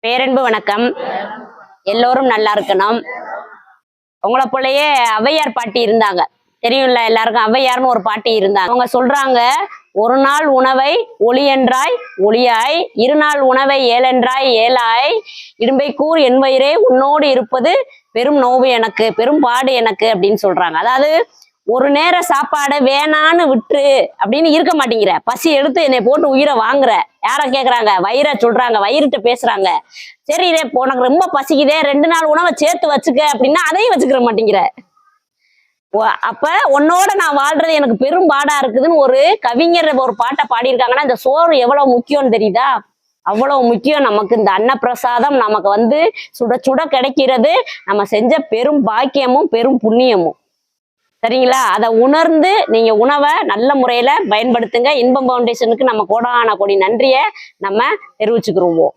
பேரன்பு வணக்கம். எல்லோரும் நல்லா இருக்கணும். உங்களை போலயே ஔவையார் பாட்டி இருந்தாங்க, தெரியும்ல எல்லாருக்கும். ஔவையார்னு ஒரு பாட்டி இருந்தாங்க. அவங்க சொல்றாங்க, ஒரு நாள் உணவை ஒளியென்றாய் ஒளியாய், இருநாள் உணவை ஏழென்றாய் ஏழாய், இடும்பை கூர் என் வயிறே உன்னோடு இருப்பது பெரும் நோவு எனக்கு, பெரும் பாடு எனக்கு அப்படின்னு சொல்றாங்க. அதாவது ஒரு நேர சாப்பாடு வேணான்னு விட்டு அப்படின்னு இருக்க மாட்டேங்கிற, பசி எடுத்து என்னை போட்டு உயிரை வாங்குற. யார கேக்குறாங்க? வயிற சொல்றாங்க, வயிறுட்ட பேசுறாங்க. சரி உனக்கு ரொம்ப பசிக்குதே, 2 நாள் உணவை சேர்த்து வச்சுக்க அப்படின்னா அதையும் வச்சுக்கிற மாட்டேங்கிற. அப்ப உன்னோட நான் வாழ்றது எனக்கு பெரும் பாடா இருக்குதுன்னு ஒரு கவிஞர் ஒரு பாட்டை பாடியிருக்காங்கன்னா, இந்த சோறு எவ்வளவு முக்கியம்னு தெரியுதா? அவ்வளவு முக்கியம் நமக்கு. இந்த அன்னப்பிரசாதம் நமக்கு சுட சுட கிடைக்கிறது நம்ம செஞ்ச பெரும் பாக்கியமும் பெரும் புண்ணியமும். சரிங்களா? அதை உணர்ந்து நீங்க உணவை நல்ல முறையில பயன்படுத்துங்க. இன்பம் ஃபவுண்டேஷனுக்கு நம்ம கோடான கோடி நன்றியை நம்ம தெரிவிச்சுக்கிருவோம்.